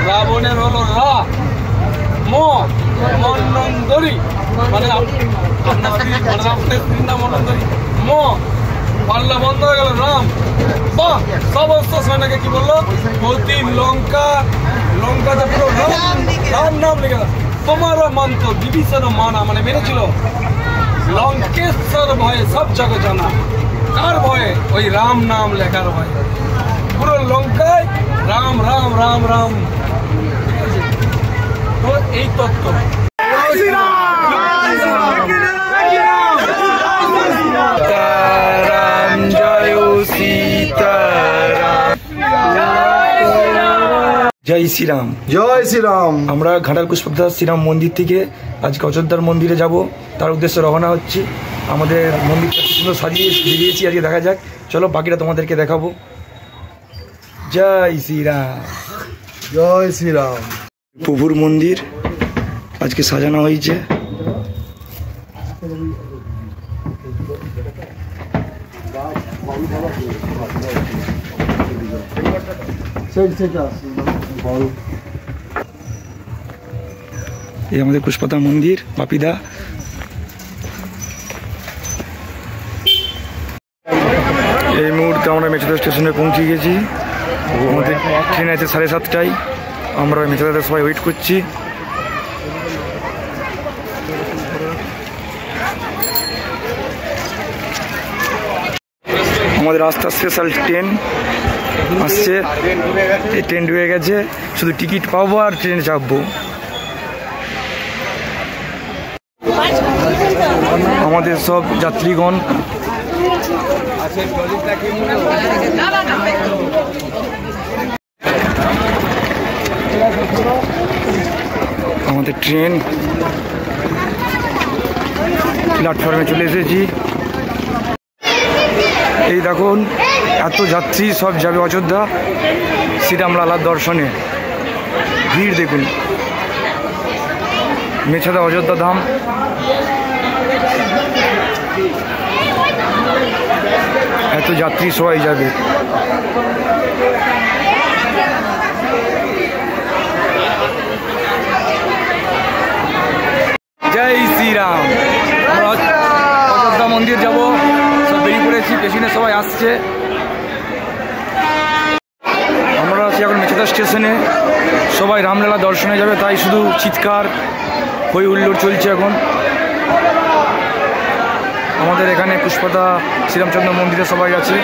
রাবণের হলো রা মন্বন্তরী মানে আপনার স্ত্রীর নাম মন্বন্তরী পাল্লা বন্ধ হয়ে গেল রাম বাহ সমস্ত সেনাকে কি বললো বলতি লঙ্কাতে পুরো রাম নাম লিখে তোমার মানত বিভীষণ মানা মানে মেনেছিল লঙ্কেশ্বর ভয়ে সব জগৎ জানা কার ভয়ে ওই রাম নাম লেখার ভয়ে পুরো লঙ্কায় রাম রাম রাম রাম তো এই তত্ত্ব জয় শ্রীরাম জয় শ্রীরাম। আমরা ঘাটাল পুষ্পদা শ্রীরাম মন্দির থেকে আজকে অযোধ্যার মন্দিরে যাব, তার উদ্দেশ্যে রওনা হচ্ছি। আমাদের মন্দিরটা সুন্দর সাজিয়েছি আজকে, দেখা যাক। চলো বাকিটা তোমাদেরকে দেখাবো। জয় শ্রীরাম জয় শ্রীরাম। প্রভুর মন্দির আজকে সাজানো হয়েছে। এই আমাদের পুষ্পদা মন্দির বাপিদা। এই মুহূর্তে আমরা মেচেদা স্টেশনে পৌঁছে গেছি। আমাদের ট্রেন আছে 7:30টায়। আমরা মেচেদাতে সবাই ওয়েট করছি। আমাদের রাস্তার স্পেশাল ট্রেন আসছে। এই ট্রেন ঢুকে গেছে, শুধু টিকিট পাবো আর ট্রেনে চাপবো। আমাদের সব যাত্রীগণ আমাদের ট্রেন প্ল্যাটফর্মে চলে এসেছি। এই দেখুন এত যাত্রী সব যাবে অযোধ্যা শ্রীরামলালার দর্শনে। ভিড় দেখুন, মেছেদা অযোধ্যা ধাম। এত যাত্রী সবাই যাবে। জয় শ্রীরাম। আমরা অযোধ্যা মন্দির যাব, সব বেরিয়ে পড়েছি, পেছনে সবাই আসছে। আমরা আছি এখন মেছেদা স্টেশনে, সবাই রামলালা দর্শনে যাবে, তাই শুধু চিৎকার হই হুল্লোড় চলছে এখন। আমাদের এখানে পুষ্পদা শ্রীরামচন্দ্র মন্দিরে সবাই আছে।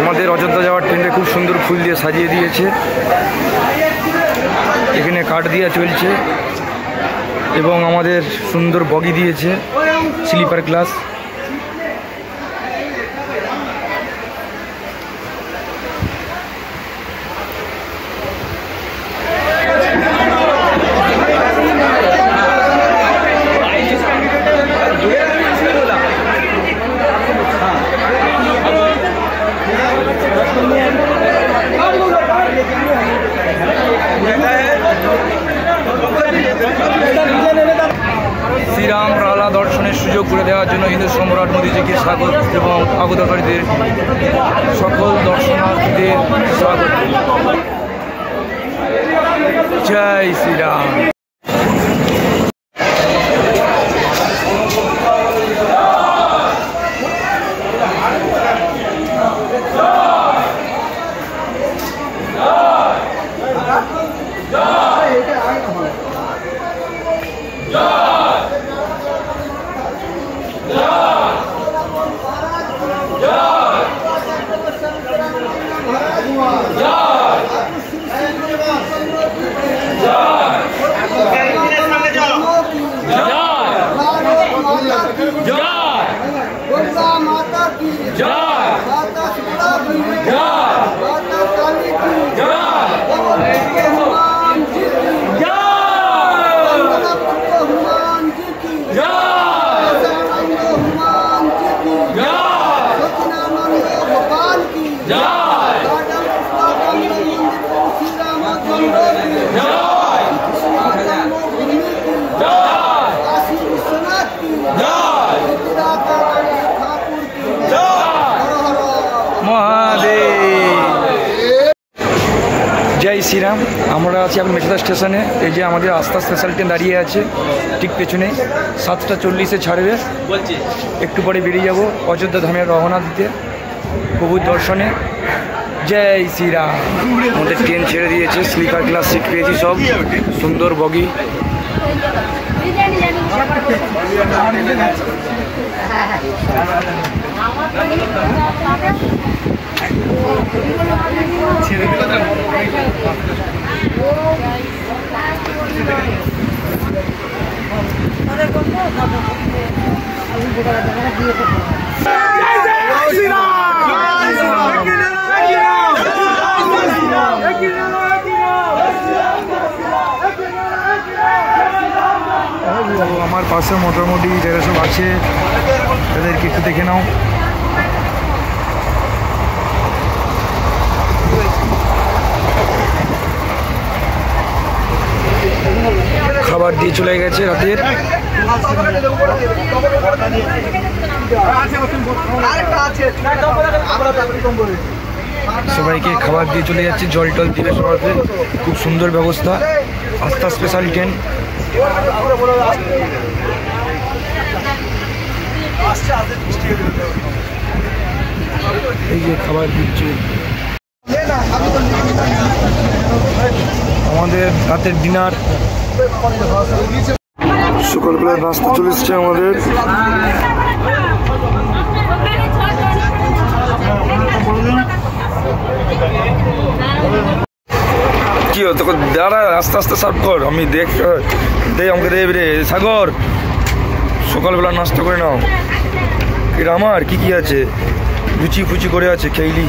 আমাদের অযোধ্যা যাওয়ার ট্রেনটা খুব সুন্দর ফুল দিয়ে সাজিয়ে দিয়েছে। এখানে কাঠ দিয়ে চলছে এবং আমাদের সুন্দর বগি দিয়েছে, স্লিপার ক্লাস। শ্রীরামলালা দর্শনের সুযোগ করে দেওয়ার জন্য হিন্দু সম্রাট মোদীজিকে স্বাগত এবং আগতকারীদের সকল দর্শনার্থীদের স্বাগত। জয় শ্রীরাম। শ্রীরাম। আমরা আছি এখন মেচেদা স্টেশনে। এই যে আমাদের আস্থা স্পেশাল ট্রেন দাঁড়িয়ে আছে ঠিক পেছনে, 7:40 ছাড়বে। একটু পরে বেরিয়ে যাব অযোধ্যা ধামে রওনা দিতে প্রভুর দর্শনে। জয় শ্রীরাম। আমাদের ট্রেন ছেড়ে দিয়েছে, স্লিপার ক্লাস সিট পেয়েছি, সব সুন্দর বগি। আমার পাশে মোটামুটি যারা সব আছে তাদেরকে একটু দেখে নাও। খাবার দিয়ে চলে গেছে রাতের। সবাইকে খাবার দিয়ে চলে যাচ্ছে, জল টল দিবে সবাইকে, খুব সুন্দর ব্যবস্থা। আস্থা স্পেশাল ট্রেন। এই যে খাবার দিচ্ছে, আমাদের রাতের ডিনার। সকালবেলার নাস্তা চলে এসছে আমাদের। কি তোকে দাঁড়া, আস্তে আস্তে সার্ভ কর, আমি দেখ আমাকে দেব রে। সাগর, সকালবেলা নাস্তা করে নাও। এটা আমার কি কি আছে, লুচি ফুচি করে আছে, খেইলি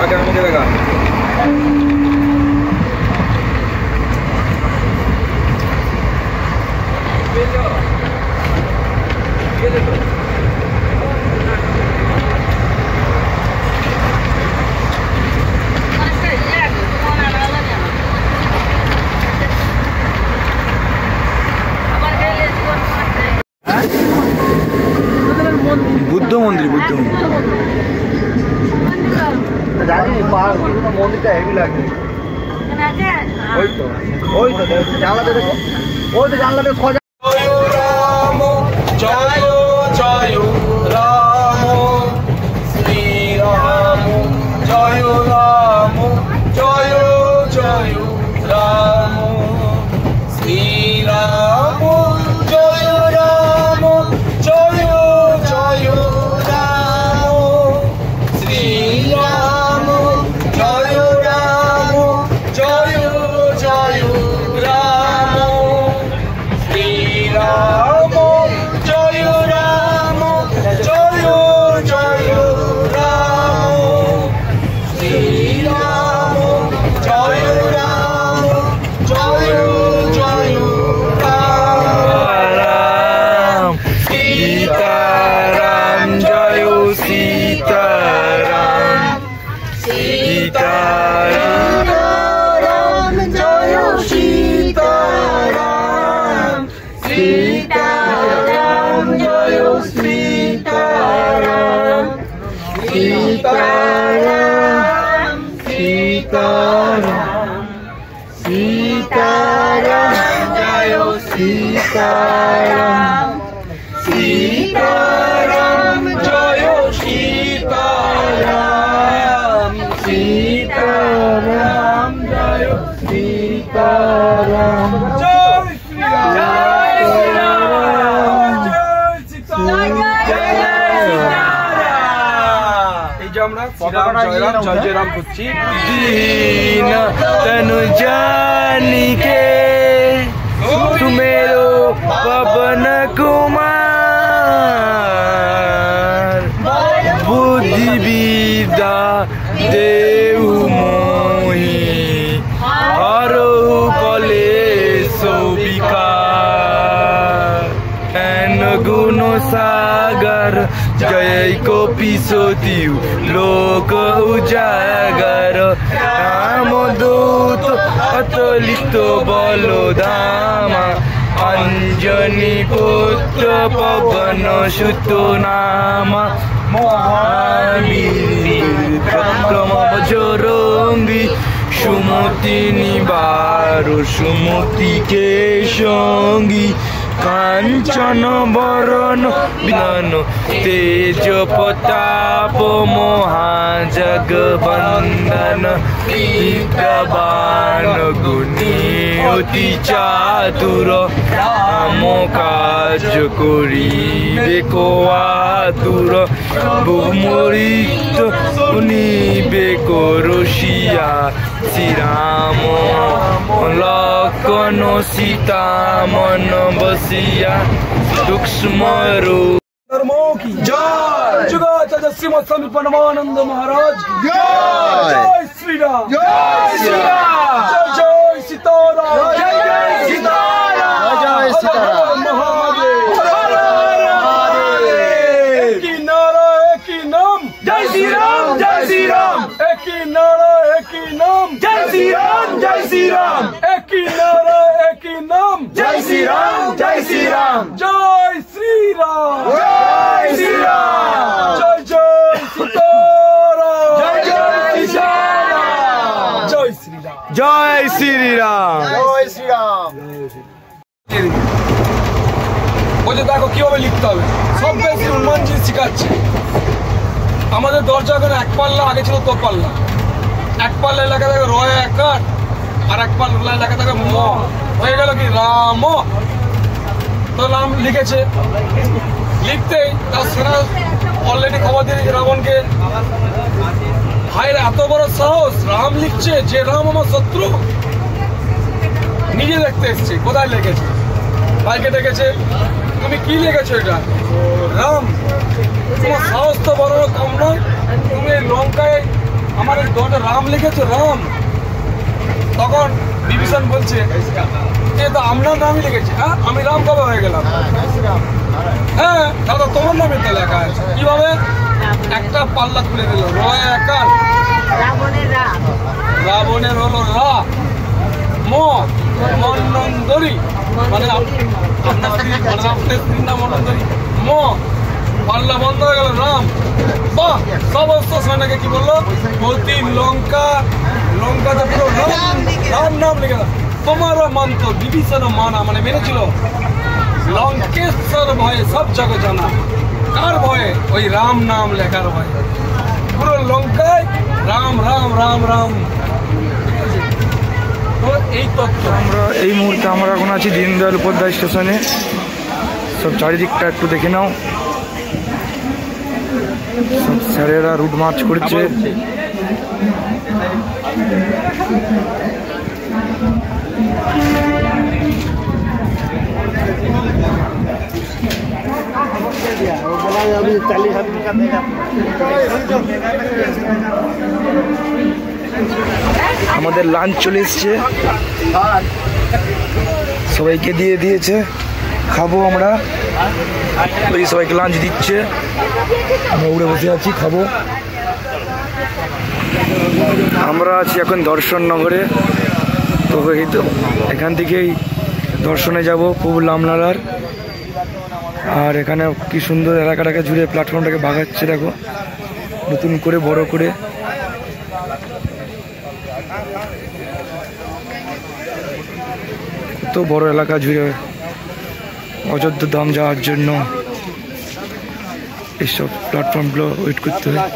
আগে আমাকে দেখা। বুদ্ধ মন্দির, বুদ্ধ মন্দিরটা হেভি লাগে। ওই তো জানলাতে দেখো, ওই তো জানলাতে জয় রাম জয় জয় রাম শ্রীরাম জয় রাম জয় জয় রাম শ্রীরাম জয় রাম জয় জয় রাম শ্রীরাম জয় রাম জয় জয় রাম শ্রীরাম জয় রাম জয় জয় রাম শ্রীরাম জয় রাম জয় জয় রাম সীতারাম জয় সীতারাম সীতারাম জয় সীতারাম সীতারাম জয় সীতারাম সীতারাম সীতারাম সীতারাম জয় সীতারাম সীতারাম জয় সীতারাম সীতারাম জয় সীতারাম জয় শ্রীরাম এই যে আমরা জয় জয় রাম করছি। দীন তনু জানিকে তুমেরো পবন কুমার বুদ্ধি বিদ্যা দেউ মোহি হরু কলে সবিকার এন গুণ সাগর জয় কপি সতিউ লোক উজাগর রামদূত অতলিত বলধামা অঞ্জনি পুত্র পবন সুত নামা মহাবীর বিক্রম বজরঙ্গী সুমতি নিবার সুমতিকে সঙ্গী কাঞ্চন বরণ বিধান তেজ প্রতাপ মহাজগবন্দন বিদ্যাবান গুণী অতি চাতুর রাম কাজ করিবে কো আতুর বহুমরিত শুনিবে কো রসিয়া শ্রীরাম লক্ষণ সীতা মন বসিয়া सूक्ष्म रूप की जय जुगा तेजस्वी मत्स्वामी परमानंद महाराज जय श्री राम जय श्री राम जय सीताराम जय जय सीताराम जय सीताराम महादेव हर हर महादेव एक ही नारा एक ही नाम जय श्री राम जय श्री राम एक ही नारा एक ही नाम जय श्री राम जय श्री राम एक ही नारा एक ही नाम जय श्री राम जय श्री राम जय श्री राम जय श्री राम जय जय सीताराम जय जय सीताराम जय श्री राम जय श्री राम जय श्री राम ওই যে দেখো কিভাবে লিখতে হবে সব বেশি হনুমানজি শিখাচ্ছে আমাদের দরজা করে এক পাল্লা আগে ছিল তো পাল্লা এক পাল্লা এলাকা থেকে রয় একার আর এক পাল্লা এলাকা থেকে ম হয়ে গেল কি রাম তো নাম লিখেছে লিখতেই তার সেনা অলরেডি খবর দিয়ে দিয়েছে রাবণকে ভাইয়ের এত বড় সাহস রাম লিখছে যে রাম আমার শত্রু নিজে দেখতে এসছে কোথায় লিখেছে ভাইকে ডেকেছে তুমি কি লিখেছো এটা রাম তোমার সাহস তো বড় কম নয় তুমি এই লঙ্কায় আমার দরজা রাম লিখেছো রাম তখন বিভীষণ বলছে যে তো আপনার নামই লিখেছি হ্যাঁ আমি রাম কবে হয়ে গেলাম হ্যাঁ দাদা তোমার নামে তো লেখা আছে কিভাবে একটা পাল্লা খুলে দিল রয় একার রাবণের হলো রা মন্নন্দরী মানে আপনার স্ত্রীর নাম মন্নন্দরী ম পাল্লা বন্ধ হয়ে গেল রাম বাহ সমস্ত সেনাকে কি বললো বলতি লঙ্কাতে পুরো রাম নাম লিখে দাও তোমার মানত বিভীষণ মানা মানে মেনেছিল লঙ্কেশ্বর ভয়ে সব জগৎ জানা কার ভয়ে ওই রাম নাম লেখার ভয়ে পুরো লঙ্কায় রাম রাম রাম রাম তো এই তথ্য আমরা এই মুহূর্তে আমরা এখন আছি দীনদয়াল উপাধ্যায় স্টেশনে সব চারিদিকটা একটু দেখে নাও সব স্যারেরা রুট মার্চ করছে আমাদের লাঞ্চ চলে এসছে সবাইকে দিয়ে দিয়েছে খাবো আমরা ওই সবাইকে লাঞ্চ দিচ্ছে আমরা উড়ে বসে আছি খাবো আমরা আছি এখন দর্শন নগরে তো এই তো এখান থেকেই দর্শনে যাব প্রভু রামলালার আর এখানে কি সুন্দর এলাকাটাকে জুড়ে প্ল্যাটফর্মটাকে বাগাচ্ছে দেখো নতুন করে বড় করে কত বড় এলাকা জুড়ে অযোধ্যা ধাম যাওয়ার জন্য এইসব প্ল্যাটফর্মগুলো ওয়েট করতে হয়